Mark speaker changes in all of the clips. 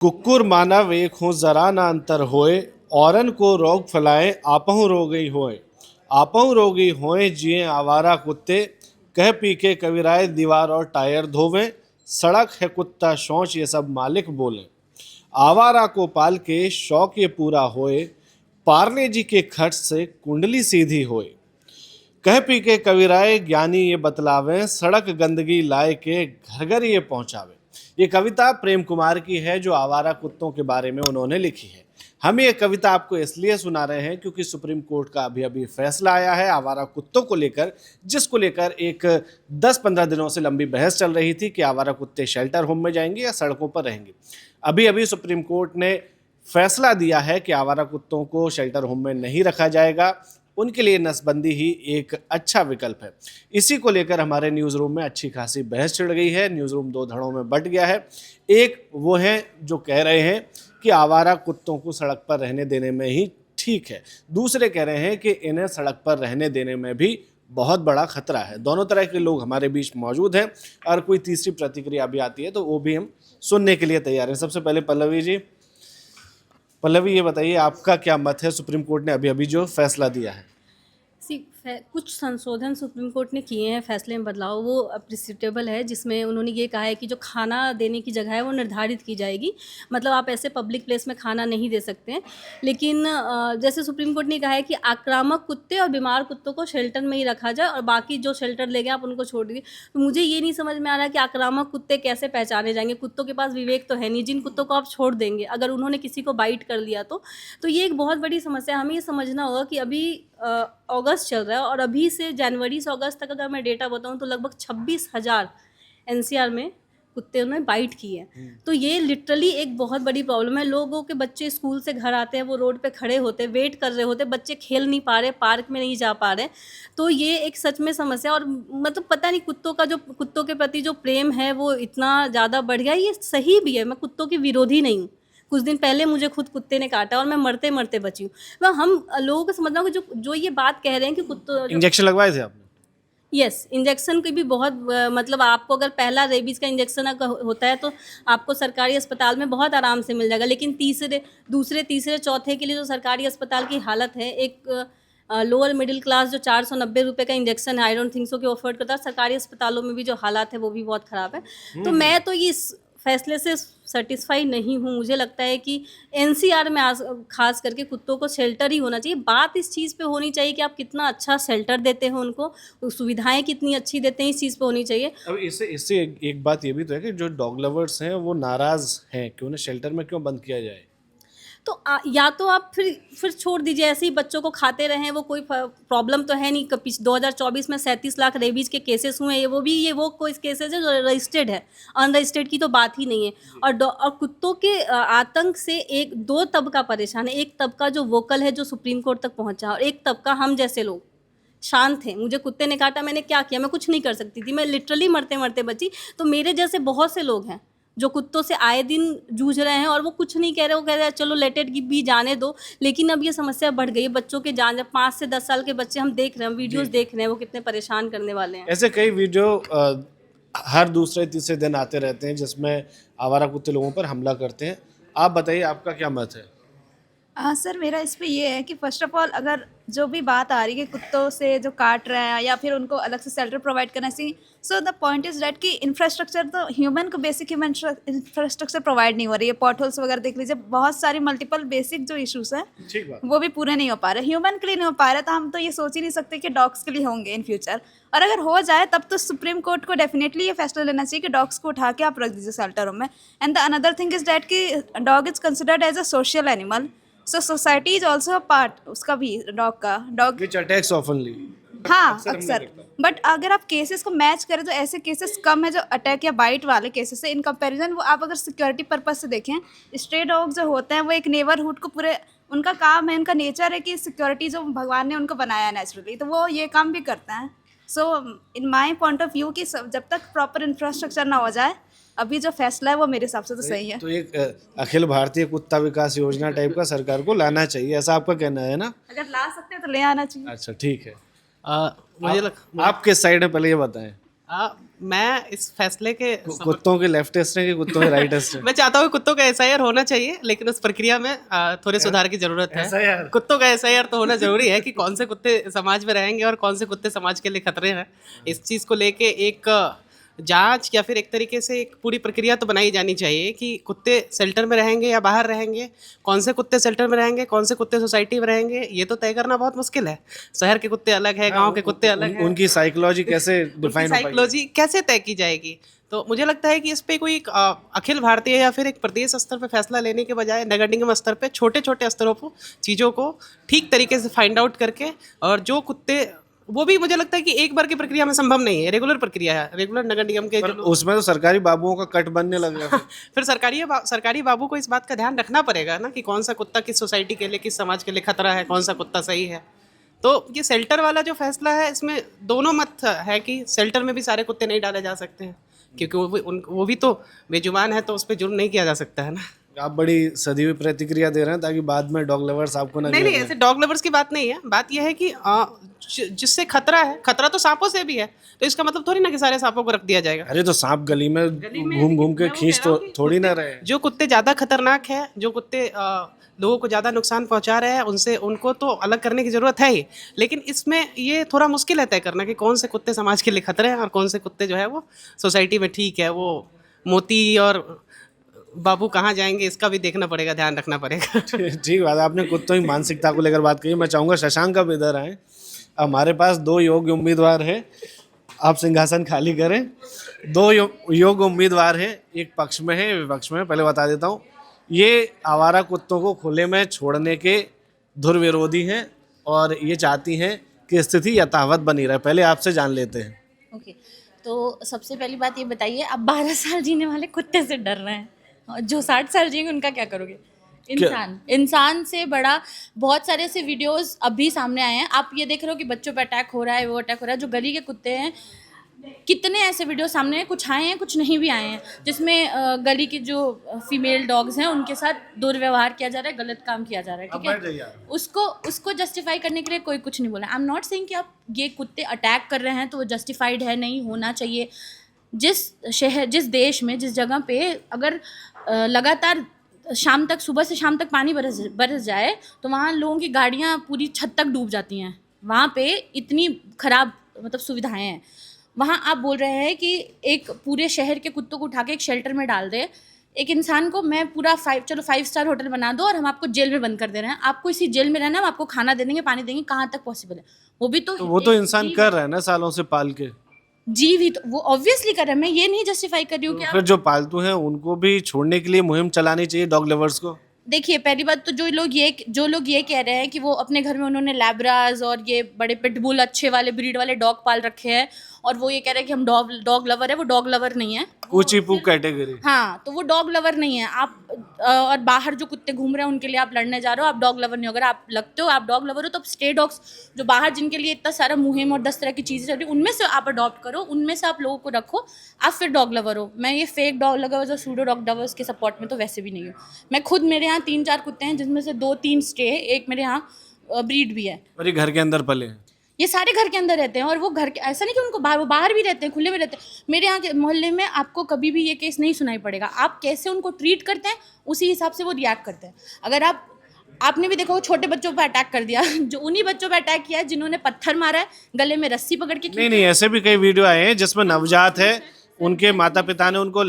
Speaker 1: कुक्कुर मानव एक हों जरा ना अंतर होए, औरन को रोग फैलाए आपहु रोगी होए। आपहु रोगी होए जिए आवारा कुत्ते, कह पी के कविराए दीवार और टायर धोवें। सड़क है कुत्ता शौच ये सब मालिक बोले। आवारा को पाल के शौक ये पूरा होए, पार्ले जी के खर्च से कुंडली सीधी होए। कह पी के कविराए ज्ञानी ये बतलावे, सड़क गंदगी लाए के घर घर ये पहुंचावे। ये कविता प्रेम कुमार की है जो आवारा कुत्तों के बारे में उन्होंने लिखी है। हम ये कविता आपको इसलिए सुना रहे हैं क्योंकि सुप्रीम कोर्ट का अभी अभी फैसला आया है आवारा कुत्तों को लेकर, जिसको लेकर एक 10-15 दिनों से लंबी बहस चल रही थी कि आवारा कुत्ते शेल्टर होम में जाएंगे या सड़कों पर रहेंगे। अभी अभी सुप्रीम कोर्ट ने फैसला दिया है कि आवारा कुत्तों को शेल्टर होम में नहीं रखा जाएगा, उनके लिए नसबंदी ही एक अच्छा विकल्प है। इसी को लेकर हमारे न्यूज़ रूम में अच्छी खासी बहस छिड़ गई है। न्यूज़ रूम दो धड़ों में बंट गया है। एक वो हैं जो कह रहे हैं कि आवारा कुत्तों को सड़क पर रहने देने में ही ठीक है, दूसरे कह रहे हैं कि इन्हें सड़क पर रहने देने में भी बहुत बड़ा खतरा है। दोनों तरह के लोग हमारे बीच मौजूद हैं और कोई तीसरी प्रतिक्रिया भी आती है तो वो भी हम सुनने के लिए तैयार हैं। सबसे पहले पल्लवी जी, पल्लवी ये बताइए आपका क्या मत है, सुप्रीम कोर्ट ने अभी अभी जो फैसला दिया है।
Speaker 2: कुछ संशोधन सुप्रीम कोर्ट ने किए हैं, फैसले में बदलाव, वो अप्रिसिएटेबल है। जिसमें उन्होंने ये कहा है कि जो खाना देने की जगह है वो निर्धारित की जाएगी, मतलब आप ऐसे पब्लिक प्लेस में खाना नहीं दे सकते हैं। लेकिन जैसे सुप्रीम कोर्ट ने कहा है कि आक्रामक कुत्ते और बीमार कुत्तों को शेल्टर में ही रखा जाए और बाकी जो शेल्टर ले गए आप उनको छोड़ दीजिए। तो मुझे ये नहीं समझ में आ रहा कि आक्रामक कुत्ते कैसे पहचाने जाएंगे। कुत्तों के पास विवेक तो है नहीं, जिन कुत्तों को आप छोड़ देंगे अगर उन्होंने किसी को बाइट कर लिया तो ये एक बहुत बड़ी समस्या है। हमें ये समझना होगा कि अभी अगस्त चल रहा है और अभी से जनवरी से अगस्त तक अगर मैं डेटा बताऊं तो लगभग 26,000 एनसीआर में कुत्ते ने बाइट की है। तो ये लिटरली एक बहुत बड़ी प्रॉब्लम है। लोगों के बच्चे स्कूल से घर आते हैं, वो रोड पे खड़े होते, वेट कर रहे होते, बच्चे खेल नहीं पा रहे, पार्क में नहीं जा पा रहे। तो ये एक सच में समस्या। और मतलब पता नहीं कुत्तों के प्रति जो प्रेम है वो इतना ज़्यादा बढ़ गया। ये सही भी है, मैं कुत्तों की विरोधी नहीं हूँ। कुछ दिन पहले मुझे खुद कुत्ते ने काटा और मैं मरते मरते बची हूँ। वह हम लोगों को समझना होगा जो ये बात कह रहे हैं कि कुत्तों
Speaker 1: इंजेक्शन लगवाए थे आपने?
Speaker 2: यस, इंजेक्शन की भी बहुत मतलब आपको अगर पहला रेबीज़ का इंजेक्शन अगर होता है तो आपको सरकारी अस्पताल में बहुत आराम से मिल जाएगा। लेकिन दूसरे तीसरे चौथे के लिए जो सरकारी अस्पताल की हालत है, एक लोअर मिडिल क्लास जो 490 रुपये का इंजेक्शन है, आई डोंट थिंक सो कि अफोर्ड करता है। सरकारी अस्पतालों में भी जो हालात है वो भी बहुत ख़राब है। तो मैं तो इस फैसले से सेटिस्फाई नहीं हूँ। मुझे लगता है कि एनसीआर में खास करके कुत्तों को शेल्टर ही होना चाहिए। बात इस चीज़ पे होनी चाहिए कि आप कितना अच्छा शेल्टर देते हो उनको, सुविधाएं कितनी अच्छी देते हैं, इस चीज़ पे होनी चाहिए।
Speaker 1: अब इससे एक बात ये भी तो है कि जो डॉग लवर्स हैं वो नाराज हैं कि उन्हें शेल्टर में क्यों बंद किया जाए।
Speaker 2: तो या तो आप फिर छोड़ दीजिए, ऐसे ही बच्चों को खाते रहें, वो कोई प्रॉब्लम तो है नहीं। 2024 में 37 लाख रेबीज़ के केसेस हुए हैं। वो कोई केसेस है जो रजिस्टर्ड है, अनरजिस्टर्ड की तो बात ही नहीं है। और कुत्तों के आतंक से एक दो तबका परेशान है। एक तबका जो वोकल है, जो सुप्रीम कोर्ट तक पहुंचा, और एक तबका हम जैसे लोग शांत थे। मुझे कुत्ते ने काटा, मैंने क्या किया? मैं कुछ नहीं कर सकती थी, मैं लिटरली मरते मरते बची। तो मेरे जैसे बहुत से लोग हैं जो कुत्तों से आए दिन जूझ रहे हैं और वो कुछ नहीं कह रहे। वो कह रहे हैं चलो लेट इट भी जाने दो। लेकिन अब ये समस्या बढ़ गई है। बच्चों के जान, 5 से 10 साल के बच्चे हम देख रहे हैं, वीडियोस देख रहे हैं, वो कितने परेशान करने वाले हैं।
Speaker 1: ऐसे कई वीडियो हर दूसरे तीसरे दिन आते रहते हैं जिसमें आवारा कुत्ते लोगों पर हमला करते हैं। आप बताइए आपका क्या मत है?
Speaker 3: सर मेरा इस पे ये है कि फ़र्स्ट ऑफ़ ऑल अगर जो भी बात आ रही है कि कुत्तों से जो काट रहे हैं या फिर उनको अलग से शेल्टर प्रोवाइड करना चाहिए, so the point is that कि इंफ्रास्ट्रक्चर तो ह्यूमन को बेसिक ह्यूमन इंफ्रास्ट्रक्चर प्रोवाइड नहीं हो रही है। पॉटहोल्स वगैरह देख लीजिए, बहुत सारी मल्टीपल बेसिक जो इशूज़ हैं वो भी पूरे नहीं हो पा रहे, ह्यूमन के लिए नहीं हो पा रहे। तो हम तो ये सोच ही नहीं सकते कि डॉग्स के लिए होंगे इन फ्यूचर। और अगर हो जाए तब तो सुप्रीम कोर्ट को डेफिनेटली ये फैसला लेना चाहिए कि डॉग्स को उठा के आप रख दीजिए शेल्टरों में। And the another thing is that कि dog is considered as a social animal, so society is also a part उसका भी, डॉग
Speaker 1: विच अटैक्स ऑफनली।
Speaker 3: हाँ अक्सर। बट अगर आप केसेस को मैच करें तो ऐसे केसेस कम है जो अटैक या बाइट वाले केसेस है इन कंपैरिजन। वो आप अगर सिक्योरिटी पर्पज से देखें, स्ट्रे डॉग जो होते हैं वो एक नेबरहुड को पूरे, उनका काम है, उनका नेचर है कि सिक्योरिटी जो भगवान ने उनको बनाया है नेचुरली, तो वो ये काम भी करते हैं। सो इन माई पॉइंट ऑफ व्यू कि जब तक प्रॉपर इंफ्रास्ट्रक्चर ना हो जाए, अभी जो फैसला है वो मेरे हिसाब से तो सही है।
Speaker 1: तो एक अखिल भारतीय कुत्ता विकास योजना टाइप का सरकार को लाना चाहिए, ऐसा आपका कहना है ना?
Speaker 3: अगर ला सकते हैं तो ले आना चाहिए।
Speaker 1: अच्छा ठीक है। आप किस साइड है पहले ये बताएं।
Speaker 4: मैं इस फैसले के
Speaker 1: कुत्तों के लेफ्टिस्ट हैं कि कुत्तों के राइटिस्ट हैं?
Speaker 4: मैं चाहता हूँ कुत्तों का एसआईआर होना चाहिए, लेकिन उस प्रक्रिया में थोड़े सुधार की जरूरत है।
Speaker 1: SIR?
Speaker 4: कुत्तों का एसआईआर तो होना जरूरी है कि कौन से कुत्ते समाज में रहेंगे और कौन से कुत्ते समाज के लिए खतरे हैं। इस चीज़ को लेके एक जांच या फिर एक तरीके से एक पूरी प्रक्रिया तो बनाई जानी चाहिए कि कुत्ते शेल्टर में रहेंगे या बाहर रहेंगे, कौन से कुत्ते शेल्टर में रहेंगे, कौन से कुत्ते सोसाइटी में रहेंगे, ये तो तय करना बहुत मुश्किल है। शहर के कुत्ते अलग है, गांव के कुत्ते अलग है,
Speaker 1: उनकी साइकोलॉजी कैसे डिफाइन हो पाएगी?
Speaker 4: साइकोलॉजी कैसे तय की जाएगी? तो मुझे लगता है कि इस पे कोई एक अखिल भारतीय या फिर एक प्रदेश स्तर पे फैसला लेने के बजाय नगर निगम स्तर पे छोटे छोटे स्तरों पर चीज़ों को ठीक तरीके से फाइंड आउट करके, और जो कुत्ते, वो भी मुझे लगता है कि एक बार की प्रक्रिया में संभव नहीं है, रेगुलर प्रक्रिया है, रेगुलर नगर निगम के
Speaker 1: पर उसमें तो सरकारी बाबुओं का कट बनने लग गया।
Speaker 4: फिर सरकारी बाबू को इस बात का ध्यान रखना पड़ेगा ना कि कौन सा कुत्ता किस सोसाइटी के लिए, किस समाज के लिए खतरा है, कौन सा कुत्ता सही है। तो ये शेल्टर वाला जो फैसला है, इसमें दोनों मत है कि शेल्टर में भी सारे कुत्ते नहीं डाले जा सकते हैं, क्योंकि वो भी तो बेजुबान है, तो उस पर जुर्म नहीं किया जा सकता है ना।
Speaker 1: आप बड़ी सदी हुई प्रतिक्रिया दे रहे हैं ताकि बाद में डॉग लवर्स आपको ना
Speaker 4: नहीं
Speaker 1: घेर
Speaker 4: नहीं,
Speaker 1: लें।
Speaker 4: ऐसे डॉग लवर्स की बात नहीं है। बात यह है कि जिससे खतरा है, खतरा तो सांपों से भी है, तो इसका मतलब थोड़ी ना कि सारे सांपों को रख दिया जाएगा।
Speaker 1: अरे तो सांप गली में घूम घूम के खींच तो थोड़ी ना रहे।
Speaker 4: जो कुत्ते ज़्यादा खतरनाक है, जो कुत्ते लोगों को ज़्यादा नुकसान पहुंचा रहे हैं, उनको तो अलग करने की ज़रूरत है ही, लेकिन इसमें ये थोड़ा मुश्किल है तय करना कि कौन से कुत्ते समाज के लिए खतरे हैं और कौन से कुत्ते जो है वो सोसाइटी में ठीक है। वो मोती और बाबू कहाँ जाएंगे, इसका भी देखना पड़ेगा, ध्यान रखना पड़ेगा।
Speaker 1: ठीक बात है, आपने कुत्तों की मानसिकता को लेकर बात कही। मैं चाहूँगा शशांक अब इधर आए। हमारे पास 2 योग्य उम्मीदवार हैं, आप सिंहासन खाली करें। 2 योग्य उम्मीदवार हैं, एक पक्ष में है, विपक्ष में। पहले बता देता हूँ, ये आवारा कुत्तों को खुले में छोड़ने के धुर विरोधी हैं और ये चाहती हैं कि स्थिति यथावत बनी रहे। पहले आपसे जान लेते हैं।
Speaker 5: ओके, तो सबसे पहली बात ये बताइए, आप 12 साल जीने वाले कुत्ते से डर रहे हैं, और जो 60 साल जिएंगे उनका क्या करोगे? इंसान से बड़ा बहुत सारे ऐसे वीडियोस अभी सामने आए हैं। आप ये देख रहे हो कि बच्चों पे अटैक हो रहा है, वो अटैक हो रहा है। जो गली के कुत्ते हैं, कितने ऐसे वीडियो सामने हैं, कुछ आए हैं कुछ नहीं भी आए हैं, जिसमें गली के जो फीमेल डॉग्स हैं उनके साथ दुर्व्यवहार किया जा रहा है, गलत काम किया जा रहा है, ठीक है। उसको जस्टिफाई करने के लिए कोई कुछ नहीं बोला। आई एम नॉट सेइंग कि आप ये कुत्ते अटैक कर रहे हैं तो वो जस्टिफाइड है, नहीं होना चाहिए। जिस शहर, जिस देश में, जिस जगह पे अगर लगातार शाम तक, सुबह से शाम तक पानी बरस जाए तो वहाँ लोगों की गाड़ियाँ पूरी छत तक डूब जाती हैं। वहाँ पे इतनी खराब मतलब सुविधाएं हैं। वहाँ आप बोल रहे हैं कि एक पूरे शहर के कुत्तों को उठा के एक शेल्टर में डाल दे। एक इंसान को मैं पूरा 5 स्टार होटल बना दो और हम आपको जेल में बंद कर दे रहे हैं, आपको इसी जेल में रहना, हम आपको खाना दे देंगे, पानी देंगे, कहाँ तक पॉसिबल है? वो भी तो
Speaker 1: वो तो इंसान कर रहा है ना, सालों से पाल के।
Speaker 5: जी भी तो वो ऑब्वियसली कर रहे हैं, मैं ये नहीं जस्टिफाई कर रही हूँ कि
Speaker 1: फिर जो पालतू हैं उनको भी छोड़ने के लिए मुहिम चलानी चाहिए, डॉग लवर्स को।
Speaker 5: देखिए, पहली बात तो जो लोग ये कह रहे हैं कि वो अपने घर में उन्होंने लैब्रास और ये बड़े पिटबुल अच्छे वाले ब्रीड वाले डॉग पाल रखे हैं और वो ये कह रहे हैं कि हम डॉग लवर है, वो डॉग लवर नहीं है,
Speaker 1: ऊंची पूक कैटेगरी।
Speaker 5: हाँ, तो वो डॉग लवर नहीं है। आप और बाहर जो कुत्ते घूम रहे हैं उनके लिए आप लड़ने जा रहे हो, आप डॉग लवर नहीं हो। अगर आप लगते हो आप डॉग लवर हो तो स्टे डॉग्स जो बाहर, जिनके लिए इतना सारा मुहिम और 10 तरह की चीज़ें चल रही, उनमें से आप अडॉप्ट करो, उनमें से आप लोगों को रखो, आप फिर डॉग लवर हो। मैं ये फेक डॉग लवर्स और सूडो डॉग लवर्स के सपोर्ट में तो वैसे भी नहीं हूँ। मैं खुद, मेरे यहाँ 3-4 कुत्ते हैं जिसमें से 2-3 स्टे है, एक मेरे यहाँ ब्रीड भी है।
Speaker 1: और ये घर के अंदर पले हैं?
Speaker 5: ये सारे घर के अंदर रहते हैं और वो घर के, ऐसा नहीं कि उनको बाहर, वो बाहर भी रहते हैं, खुले में रहते हैं। मेरे यहाँ के मोहल्ले में आपको कभी भी ये केस नहीं सुनाई पड़ेगा। आप कैसे उनको ट्रीट करते हैं उसी हिसाब से वो रिएक्ट करते हैं। अगर आपने भी देखा, वो छोटे बच्चों पर अटैक कर दिया, जो उन्हीं बच्चों पर अटैक किया है जिन्होंने पत्थर मारा है, गले में रस्सी पकड़ के।
Speaker 1: नहीं, ऐसे भी कई वीडियो आए हैं जिसमें नवजात है, उनके माता पिता ने उनको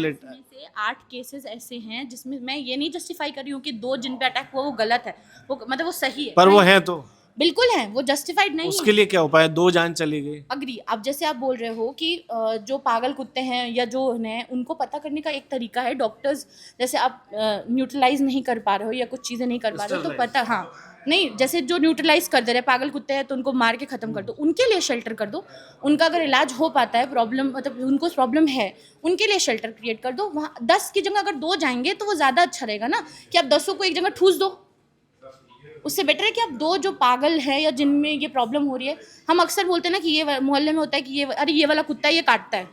Speaker 5: 8 केसेस ऐसे हैं जिसमें मैं ये नहीं जस्टिफाई कर रही हूँ कि 2 जिन पे अटैक हुआ वो गलत है, वो मतलब वो सही है,
Speaker 1: पर वो है तो
Speaker 5: बिल्कुल है, वो जस्टिफाइड नहीं है।
Speaker 1: उसके लिए क्या उपाय? 2 जान चली गई।
Speaker 5: अग्री। अब जैसे आप बोल रहे हो कि जो पागल कुत्ते हैं या जो हैं, उनको पता करने का एक तरीका है। डॉक्टर्स, जैसे आप न्यूट्रलाइज नहीं कर पा रहे हो या कुछ चीज़ें नहीं कर पा रहे हो तो पता, हाँ, नहीं, जैसे जो न्यूट्रलाइज कर दे रहे पागल कुत्ते हैं तो उनको मार के ख़त्म कर दो, उनके लिए शेल्टर कर दो। उनका अगर इलाज हो पाता है, प्रॉब्लम मतलब उनको प्रॉब्लम है, उनके लिए शेल्टर क्रिएट कर दो। वहाँ 10 की जगह अगर 2 जाएंगे तो वो ज़्यादा अच्छा रहेगा ना, कि आप 10 को एक जगह ठूस दो। उससे बेटर है कि आप 2 जो पागल है या जिनमें ये प्रॉब्लम हो रही है, हम अक्सर बोलते हैं ना कि ये मोहल्ले में होता है कि ये, अरे ये वाला कुत्ता ये काटता है।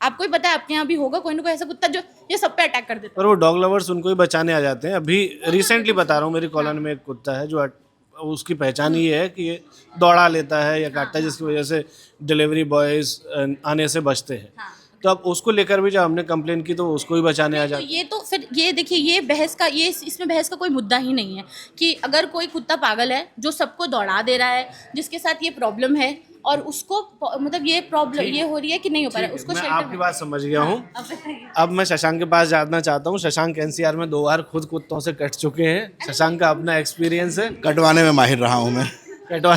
Speaker 5: आपको ही पता है, आपके यहाँ भी होगा कोई ना कोई ऐसा कुत्ता जो ये सब पे अटैक कर देता है।
Speaker 1: पर वो डॉग लवर्स उनको ही बचाने आ जाते हैं। अभी रिसेंटली बता रहा हूँ, मेरी कॉलोनी में एक कुत्ता है जो उसकी पहचान ये है कि ये दौड़ा लेता है या काटता है, जिसकी वजह से डिलीवरी बॉयज आने से बचते हैं। तो अब उसको लेकर भी जब हमने कंप्लेन की तो उसको ही बचाने आ
Speaker 5: तो
Speaker 1: जाते।
Speaker 5: ये तो फिर ये देखिए, ये बहस का, ये इसमें बहस का कोई मुद्दा ही नहीं है कि अगर कोई कुत्ता पागल है जो सबको दौड़ा दे रहा है, जिसके साथ ये प्रॉब्लम है और उसको मतलब ये प्रॉब्लम ये हो रही है कि नहीं हो पा रहा है, उसको
Speaker 1: मैं
Speaker 5: शेल्टर
Speaker 1: आपकी बात समझ गया हूँ।
Speaker 5: अब बताइए।
Speaker 1: अब मैं शशांक के पास जानना चाहता हूँ। शशांक एनसीआर में 2 बार खुद कुत्तों से कट चुके हैं। शशांक का अपना एक्सपीरियंस है
Speaker 6: कटवाने में माहिर रहा हूँ मैं।
Speaker 1: कटवा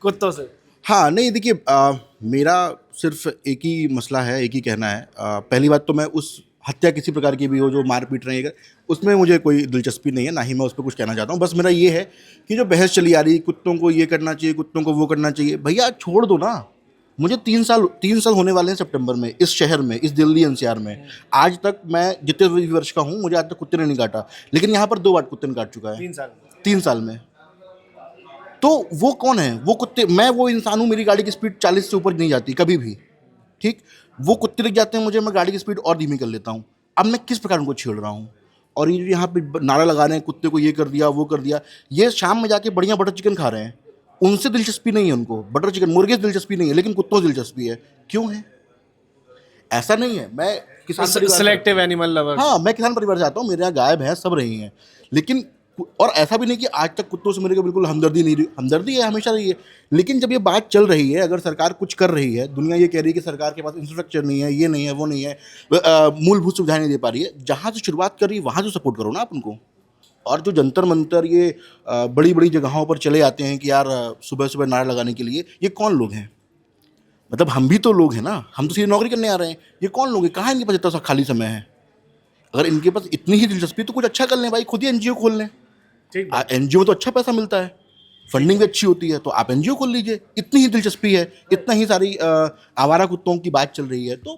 Speaker 1: कुत्तों से।
Speaker 6: हाँ नहीं देखिए, मेरा सिर्फ एक ही मसला है, एक ही कहना है। पहली बात तो मैं उस हत्या किसी प्रकार की भी हो जो मार पीट रही है, उसमें मुझे कोई दिलचस्पी नहीं है, ना ही मैं उस पर कुछ कहना चाहता हूँ। बस मेरा ये है कि जो बहस चली आ रही, कुत्तों को ये करना चाहिए, कुत्तों को वो करना चाहिए, भैया छोड़ दो ना। मुझे 3 साल होने वाले हैं सितंबर में, इस शहर में, इस दिल्ली एनसीआर में। आज तक मैं जितने भी वर्ष का हूँ, मुझे आज तक कुत्ते ने नहीं काटा, लेकिन यहाँ पर 2 बार कुत्ते ने काट चुका है
Speaker 1: 3 साल
Speaker 6: 3 साल में। तो वो कौन है? वो कुत्ते, मैं वो इंसान हूँ, मेरी गाड़ी की स्पीड 40 से ऊपर नहीं जाती कभी भी, ठीक। वो कुत्ते दिख जाते हैं मुझे, मैं गाड़ी की स्पीड और धीमी कर लेता हूँ। अब मैं किस प्रकार उनको छेड़ रहा हूँ? और ये यहाँ पे नारा लगा रहे हैं, कुत्ते को ये कर दिया, वो कर दिया। ये शाम में जाके बढ़िया बटर चिकन खा रहे हैं, उनसे दिलचस्पी नहीं है उनको, बटर चिकन मुर्गे से दिलचस्पी नहीं है, लेकिन कुत्तों से दिलचस्पी है। क्यों है? ऐसा नहीं है। मैं किसान परिवार से-
Speaker 1: सिलेक्टिव एनिमल लवर।
Speaker 6: हाँ, मैं किसान परिवार से आता हूँ, मेरे यहाँ गाय भैंस सब रही हैं, लेकिन और ऐसा भी नहीं कि आज तक कुत्तों से मेरे को बिल्कुल हमदर्दी नहीं रही, हमदर्दी है, हमेशा रही है। लेकिन जब ये बात चल रही है, अगर सरकार कुछ कर रही है, दुनिया ये कह रही है कि सरकार के पास इंफ्रास्ट्रक्चर नहीं है, ये नहीं है, वो नहीं है, मूलभूत सुविधाएं नहीं दे पा रही है, जहाँ से शुरुआत कर रही है वहाँ से सपोर्ट करो ना आप उनको। और जो जंतर मंतर ये बड़ी बड़ी जगहों पर चले आते हैं कि यार सुबह सुबह नारा लगाने के लिए, ये कौन लोग हैं? मतलब हम भी तो लोग हैं ना, हम तो सीधे नौकरी करने आ रहे हैं। ये कौन लोग हैं? कहाँ इनके पास इतना सा खाली समय है? अगर इनके पास इतनी ही दिलचस्पी तो कुछ अच्छा कर लें भाई, खुद ही एनजीओ खोल लें।
Speaker 1: ठीक।
Speaker 6: एनजीओ में तो अच्छा पैसा मिलता है, फंडिंग भी अच्छी होती है, तो आप एनजीओ खोल लीजिए। इतनी ही दिलचस्पी है, इतना ही सारी आवारा कुत्तों की बात चल रही है, तो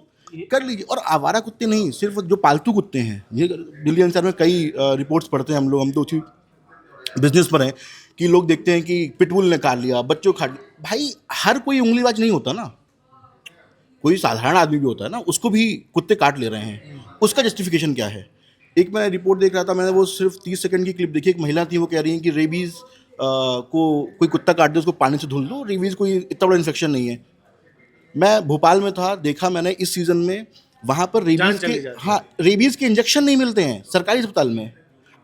Speaker 6: कर लीजिए। और आवारा कुत्ते नहीं, सिर्फ जो पालतू कुत्ते हैं, ये दिल्ली एनसीआर में कई रिपोर्ट्स पढ़ते हैं हम तो उसी बिजनेस पर हैं कि लोग देखते हैं कि पिटबुल ने काट लिया, बच्चों खा लिया। भाई हर कोई उंगलीबाज नहीं होता ना, कोई साधारण आदमी भी होता है ना, उसको भी कुत्ते काट ले रहे हैं, उसका जस्टिफिकेशन क्या है? एक मैं रिपोर्ट देख रहा था, मैंने वो सिर्फ 30 सेकंड की क्लिप देखी। एक महिला थी, वो कह रही है कि रेबीज़ को कोई कुत्ता काट दे, उसको पानी से धुल दो, रेबीज़ कोई इतना बड़ा इन्फेक्शन नहीं है। मैं भोपाल में था, देखा मैंने इस सीज़न में, वहाँ पर रेबीज़
Speaker 1: चली
Speaker 6: के,
Speaker 1: जाती है।
Speaker 6: हाँ, रेबीज़ के इंजेक्शन नहीं मिलते हैं सरकारी अस्पताल में।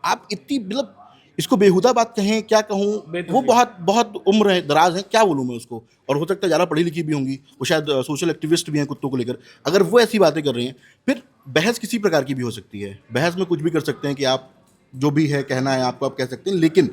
Speaker 6: आप इतनी, मतलब इसको बेहुदा बात कहें, क्या कहूँ, वो बहुत बहुत उम्र है, दराज है, क्या बोलूँ मैं उसको। और हो सकता है ज़्यादा पढ़ी लिखी भी होंगी, वो शायद सोशल एक्टिविस्ट भी हैं कुत्तों को लेकर। अगर वो ऐसी बातें कर रही हैं, फिर बहस किसी प्रकार की भी हो सकती है। बहस में कुछ भी कर सकते हैं कि आप जो भी है कहना है आपको, आप कह सकते हैं, लेकिन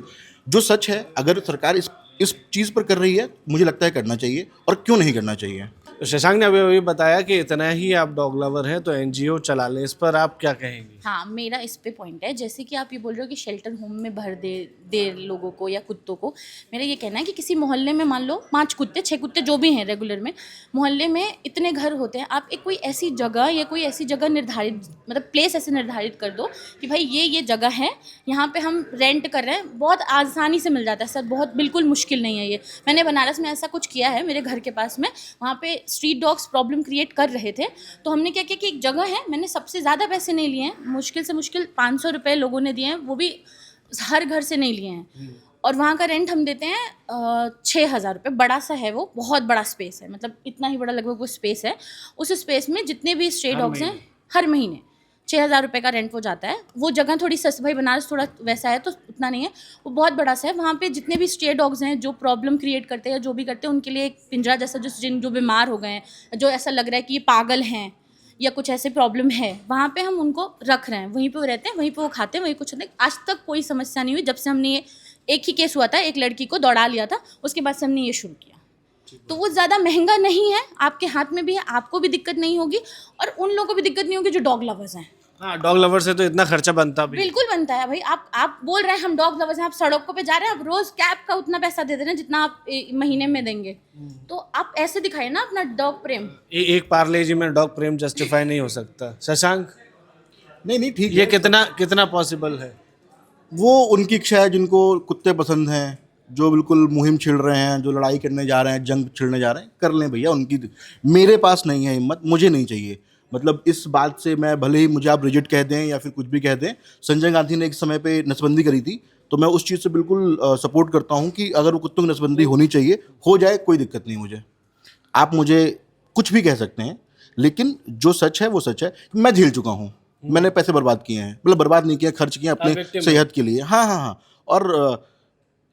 Speaker 6: जो सच है, अगर सरकार इस चीज़ पर कर रही है, मुझे लगता है करना चाहिए, और क्यों नहीं करना चाहिए।
Speaker 1: तो शशांक ने अभी बताया कि इतना ही आप डॉग लवर हैं तो एनजीओ चला लें, इस पर आप क्या कहेंगी?
Speaker 5: हाँ, मेरा इस पे पॉइंट है। जैसे कि आप ये बोल रहे हो कि शेल्टर होम में भर दे लोगों को या कुत्तों को, मेरा ये कहना है कि किसी मोहल्ले में मान लो 5 कुत्ते 6 कुत्ते जो भी हैं रेगुलर में, मोहल्ले में इतने घर होते हैं, आप एक कोई ऐसी जगह या कोई ऐसी जगह निर्धारित, मतलब प्लेस ऐसे निर्धारित कर दो कि भाई ये जगह है, यहाँ पे हम रेंट कर रहे हैं। बहुत आसानी से मिल जाता है सर, बहुत बिल्कुल मुश्किल नहीं है ये। मैंने बनारस में ऐसा कुछ किया है, मेरे घर के पास में, वहाँ पे स्ट्रीट डॉग्स प्रॉब्लम क्रिएट कर रहे थे, तो हमने क्या किया कि एक जगह है, मैंने सबसे ज़्यादा पैसे नहीं लिए हैं, मुश्किल से मुश्किल 500 रुपये लोगों ने दिए हैं, वो भी हर घर से नहीं लिए हैं। और वहाँ का रेंट हम देते हैं 6,000 रुपये। बड़ा सा है वो, बहुत बड़ा स्पेस है, मतलब इतना ही बड़ा लगभग वो स्पेस है। उस स्पेस में जितने भी स्ट्रे डॉग्स हैं, हर महीने 6,000 रुपये का रेंट वो जाता है। वो जगह थोड़ी सस्ती, भाई बनारस थोड़ा वैसा है तो उतना नहीं है, वो बहुत बड़ा सा है। वहाँ पे जितने भी स्ट्रे डॉग्स हैं जो प्रॉब्लम क्रिएट करते हैं, जो भी करते हैं, उनके लिए एक पिंजरा जैसा, जो बीमार हो गए हैं, जो ऐसा लग रहा है कि ये पागल हैं या कुछ ऐसे प्रॉब्लम है, वहाँ पे हम उनको रख रहे हैं। वहीं पे वो रहते हैं, वहीं पे वो खाते हैं, वहीं कुछ नहीं। आज तक कोई समस्या नहीं हुई। जब से हमने ये, एक ही केस हुआ था, एक लड़की को दौड़ा लिया था, उसके बाद से हमने ये शुरू किया। तो वो ज़्यादा महंगा नहीं है, आपके हाथ में भी है, आपको भी दिक्कत नहीं होगी और उन लोगों को भी दिक्कत नहीं होगी जो डॉग लवर्स हैं।
Speaker 1: हाँ, डॉग लवर से तो इतना खर्चा बनता भी।
Speaker 5: बिल्कुल बनता है भाई। आप बोल रहे हैं हम डॉग लवर्स हैं, आप सड़कों पे जा रहे हैं, आप रोज कैब का उतना पैसा दे रहे हैं जितना आप महीने में देंगे, तो आप ऐसे दिखाइए ना अपना डॉग प्रेम।
Speaker 1: एक पार्ले जी में डॉग प्रेम जस्टिफाई नहीं हो सकता। शशांक,
Speaker 6: नहीं ठीक
Speaker 1: ये
Speaker 6: है।
Speaker 1: कितना पॉसिबल है?
Speaker 6: वो उनकी इच्छा है, जिनको कुत्ते पसंद हैं, जो बिल्कुल मुहिम छिड़ रहे हैं, जो लड़ाई करने जा रहे हैं, जंग छिड़ने जा रहे हैं, कर लें भैया, उनकी। मेरे पास नहीं है हिम्मत, मुझे नहीं चाहिए। मतलब इस बात से मैं, भले ही मुझे आप रिजिड कह दें या फिर कुछ भी कह दें, संजय गांधी ने एक समय पे नसबंदी करी थी, तो तो मैं उस चीज़ से बिल्कुल सपोर्ट करता हूँ कि अगर वो कुत्तों की नसबंदी होनी चाहिए, हो जाए, कोई दिक्कत नहीं मुझे। आप मुझे कुछ भी कह सकते हैं, लेकिन जो सच है वो सच है। मैं झेल चुका हूँ, मैंने पैसे बर्बाद किए हैं, मतलब बर्बाद नहीं किए, खर्च किए अपने सेहत के लिए। हाँ हाँ हाँ। और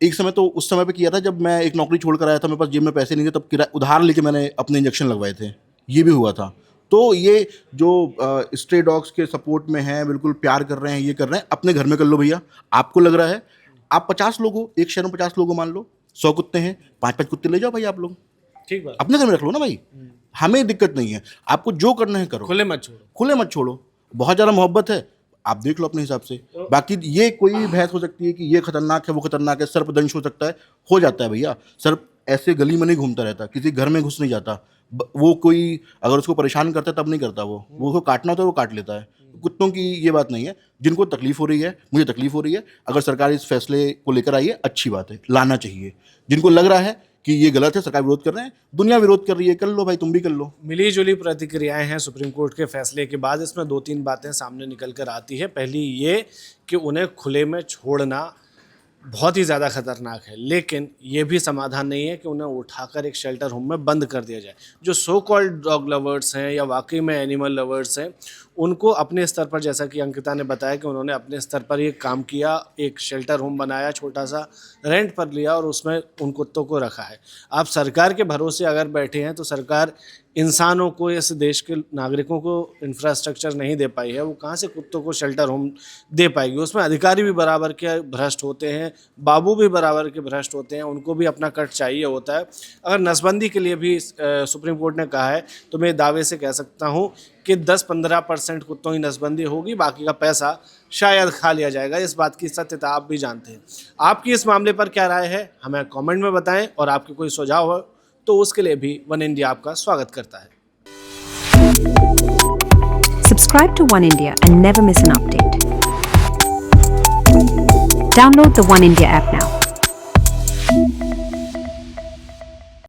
Speaker 6: एक समय तो उस समय पे किया था जब मैं एक नौकरी छोड़ कर आया था, मेरे पास जेब में पैसे नहीं थे, तब किराया उधार लेके मैंने अपने इंजेक्शन लगवाए थे, ये भी हुआ था। तो ये जो स्ट्रे डॉग्स के सपोर्ट में हैं, बिल्कुल प्यार कर रहे हैं, ये कर रहे हैं, अपने घर में कर लो भैया। आपको लग रहा है, आप 50 लोग हो, एक शहर में 50 लोग हो, मान लो 100 कुत्ते हैं, 5-5 कुत्ते ले जाओ भाई आप लोग,
Speaker 1: ठीक बात,
Speaker 6: अपने घर में रख लो ना भाई, हमें दिक्कत नहीं है। आपको जो करना है करो,
Speaker 1: खुले मत छोड़ो।
Speaker 6: खुले मत छोड़ो। बहुत ज़्यादा मोहब्बत है, आप देख लो अपने हिसाब से। बाकी ये कोई भी बहस हो सकती है कि ये खतरनाक है, वो खतरनाक है, सर्पदंश हो सकता है, हो जाता है भैया। सर्प ऐसे गली में नहीं घूमता रहता, किसी घर में घुस नहीं जाता। वो कोई अगर उसको परेशान करता है तब नहीं करता, वो उसको काटना होता है वो काट लेता है। कुत्तों की ये बात नहीं है। जिनको तकलीफ हो रही है, मुझे तकलीफ हो रही है, अगर सरकार इस फैसले को लेकर आई है, अच्छी बात है, लाना चाहिए। जिनको लग रहा है कि ये गलत है, सरकार विरोध कर रहे हैं, दुनिया विरोध कर रही है, कर लो भाई, तुम भी कर लो।
Speaker 1: मिली जुली प्रतिक्रियाएं हैं सुप्रीम कोर्ट के फैसले के बाद। इसमें 2-3 बातें सामने निकल कर आती है। पहली ये कि उन्हें खुले में छोड़ना बहुत ही ज़्यादा खतरनाक है, लेकिन ये भी समाधान नहीं है कि उन्हें उठाकर एक शेल्टर होम में बंद कर दिया जाए। जो सो कॉल्ड डॉग लवर्स हैं या वाकई में एनिमल लवर्स हैं, उनको अपने स्तर पर, जैसा कि अंकिता ने बताया कि उन्होंने अपने स्तर पर ये काम किया, एक शेल्टर होम बनाया, छोटा सा रेंट पर लिया और उसमें उन कुत्तों को रखा है। आप सरकार के भरोसे अगर बैठे हैं तो सरकार इंसानों को, इस देश के नागरिकों को इंफ्रास्ट्रक्चर नहीं दे पाई है, वो कहाँ से कुत्तों को शेल्टर होम दे पाएगी। उसमें अधिकारी भी बराबर के भ्रष्ट होते हैं, बाबू भी बराबर के भ्रष्ट होते हैं, उनको भी अपना कट चाहिए होता है। अगर नसबंदी के लिए भी सुप्रीम कोर्ट ने कहा है तो मैं दावे से कह सकता हूँ कि 10-15% कुत्तों की नसबंदी होगी, बाकी का पैसा शायद खा लिया जाएगा। इस बात की सत्यता आप भी जानते हैं। आपकी इस मामले पर क्या राय है, हमें कमेंट में बताएं, और आपके कोई सुझाव हो तो उसके लिए भी वन इंडिया आपका स्वागत करता है।
Speaker 7: Subscribe to One India and never miss an update. Download the One India app now.